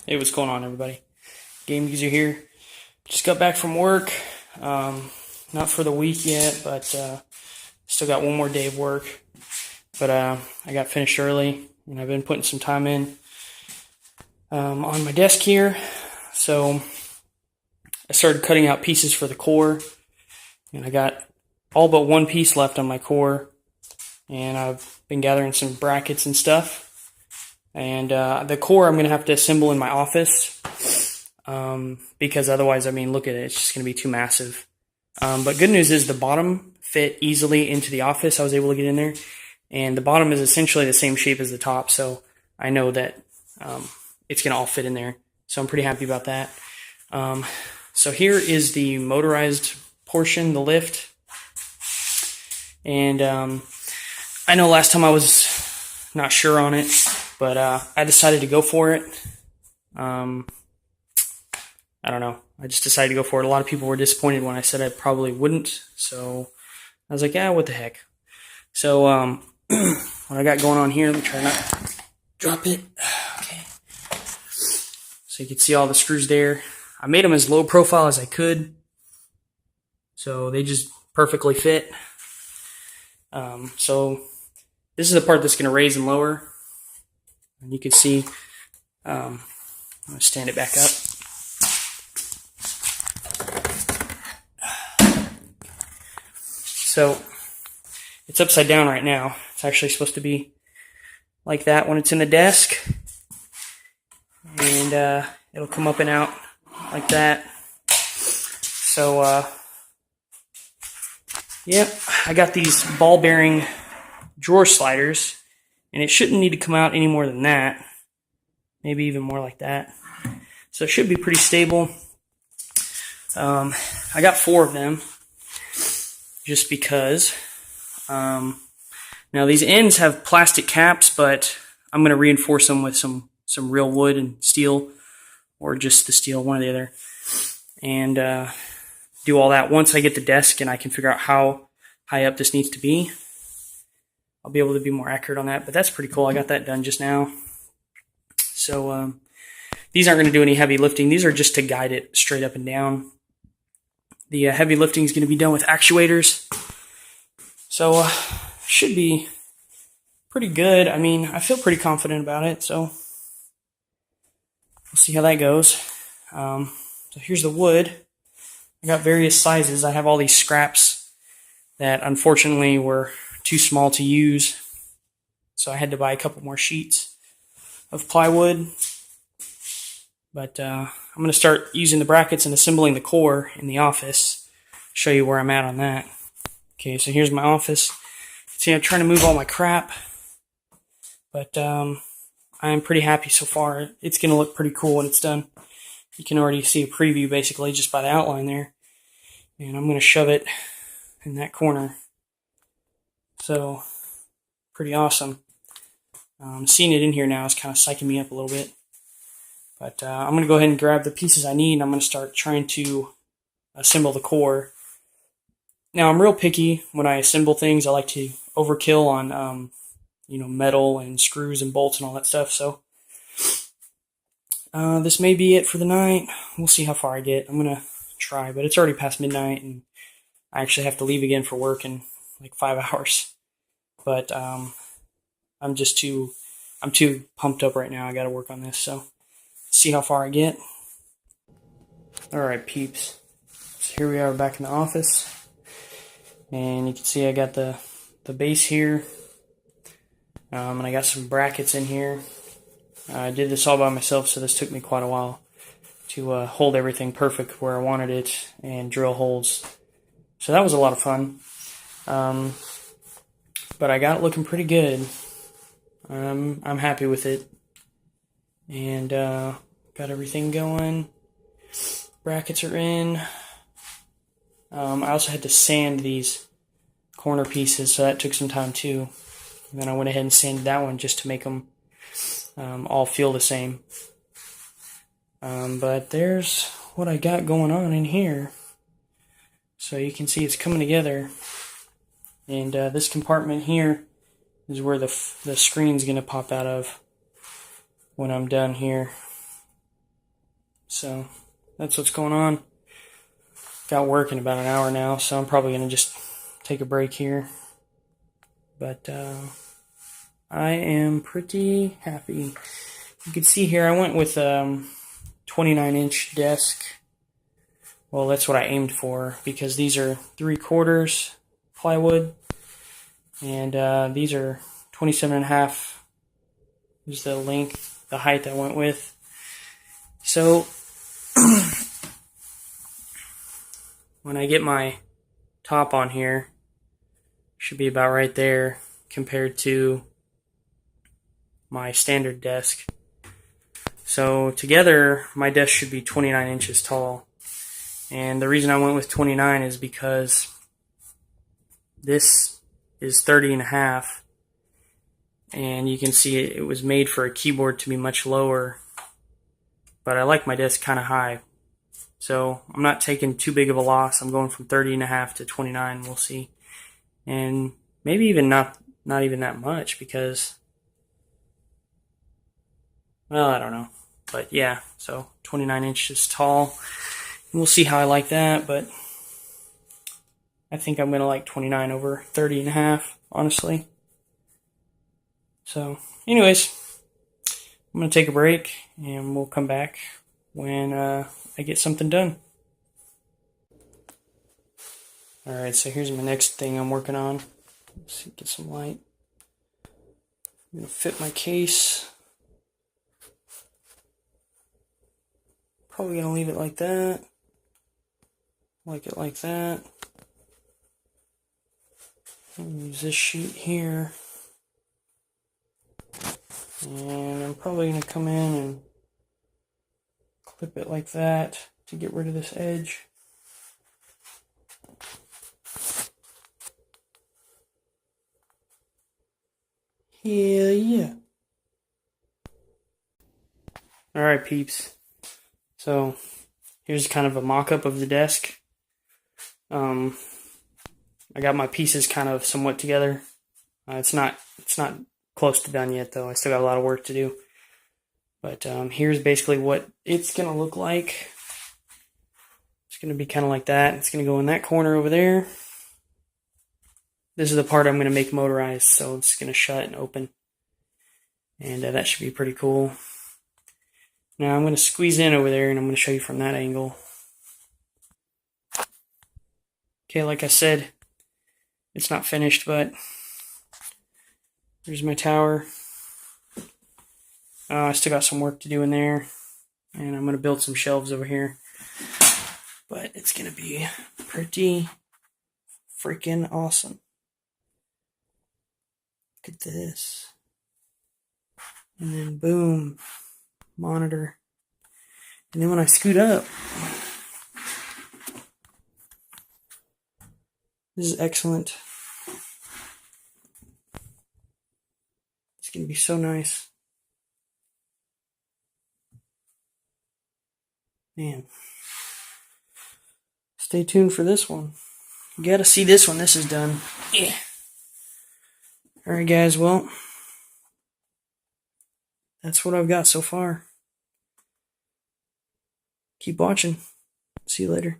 Hey, what's going on, everybody? Game User here. Just got back from work. Not for the week yet, but still got one more day of work. But I got finished early, and I've been putting some time in on my desk here. So I started cutting out pieces for the core, and I got all but one piece left on my core. And I've been gathering some brackets and stuff. And the core I'm going to have to assemble in my office because otherwise, I mean, look at it. It's just going to be too massive. But good news is the bottom fit easily into the office. I was able to get in there. And the bottom is essentially the same shape as the top. So I know that it's going to all fit in there. So I'm pretty happy about that. So here is the motorized portion, the lift. And I know last time I was not sure on it. But I decided to go for it. I don't know. I just decided to go for it. A lot of people were disappointed when I said I probably wouldn't. So I was like, yeah, what the heck. So what I got going on here, let me try not to drop it. Okay. So you can see all the screws there. I made them as low profile as I could. So they just perfectly fit. So this is the part that's going to raise and lower. And you can see, I'm going to stand it back up. So it's upside down right now. It's actually supposed to be like that when it's in the desk. And it'll come up and out like that. So, yeah, I got these ball bearing drawer sliders. And it shouldn't need to come out any more than that. Maybe even more like that. So it should be pretty stable. I got 4 of them. Just because. Now these ends have plastic caps, but I'm going to reinforce them with some real wood and steel. Or just the steel, one or the other. And do all that once I get the desk and I can figure out how high up this needs to be. I'll be able to be more accurate on that, but that's pretty cool. I got that done just now. So these aren't going to do any heavy lifting. These are just to guide it straight up and down. The heavy lifting is going to be done with actuators. So should be pretty good. I mean, I feel pretty confident about it, so we'll see how that goes. So here's the wood. I got various sizes. I have all these scraps that unfortunately were too small to use, so I had to buy a couple more sheets of plywood. But I'm going to start using the brackets and assembling the core in the office. Show you where I'm at on that. Okay, so here's my office. See, I'm trying to move all my crap, but I'm pretty happy so far. It's going to look pretty cool when it's done. You can already see a preview basically just by the outline there. And I'm going to shove it in that corner. So, pretty awesome. Seeing it in here now is kind of psyching me up a little bit. But I'm going to go ahead and grab the pieces I need, and I'm going to start trying to assemble the core. Now, I'm real picky when I assemble things. I like to overkill on, metal and screws and bolts and all that stuff. So, this may be it for the night. We'll see how far I get. I'm going to try, but it's already past midnight, and I actually have to leave again for work in like 5 hours. But I'm too pumped up right now. I got to work on this, so see how far I get. All right, peeps. So here we are back in the office, and you can see I got the base here, and I got some brackets in here. I did this all by myself, so this took me quite a while to hold everything perfect where I wanted it and drill holes. So that was a lot of fun. But I got it looking pretty good. I'm happy with it. And got everything going. Brackets are in. I also had to sand these corner pieces, so that took some time too. And then I went ahead and sanded that one just to make them all feel the same. But there's what I got going on in here. So you can see it's coming together. And this compartment here is where the screen's going to pop out of when I'm done here. So that's what's going on. Got work in about an hour now, so I'm probably going to just take a break here. But I am pretty happy. You can see here I went with 29-inch desk. Well, that's what I aimed for, because these are 3/4 plywood, and these are 27.5 is the length, the height I went with. So when I get my top on here, should be about right there compared to my standard desk. So together, my desk should be 29 inches tall. And the reason I went with 29 is because this is 30.5, and you can see it was made for a keyboard to be much lower, but I like my desk kind of high. So I'm not taking too big of a loss. I'm going from 30.5 to 29, we'll see. And maybe even not even that much, because, well, I don't know. But yeah, so 29 inches tall. We'll see how I like that, but I think I'm going to like 29 over 30.5, honestly. So, anyways, I'm going to take a break, and we'll come back when I get something done. Alright, so here's my next thing I'm working on. Let's see, get some light. I'm going to fit my case. Probably going to leave it like that. Like it like that. Use this sheet here. And I'm probably going to come in and clip it like that to get rid of this edge. Hell yeah. Alright, peeps. So here's kind of a mock-up of the desk. I got my pieces kind of somewhat together. It's not close to done yet, though. I still got a lot of work to do. But here's basically what it's going to look like. It's going to be kind of like that. It's going to go in that corner over there. This is the part I'm going to make motorized, so it's going to shut and open. And that should be pretty cool. Now I'm going to squeeze in over there, and I'm going to show you from that angle. Okay, like I said, it's not finished, but there's my tower. I still got some work to do in there, and I'm going to build some shelves over here. But it's going to be pretty freaking awesome. Look at this. And then boom, monitor. And then when I scoot up, this is excellent. It's going to be so nice. Man. Stay tuned for this one. You gotta see this when this is done. Yeah. Alright, guys, well, that's what I've got so far. Keep watching. See you later.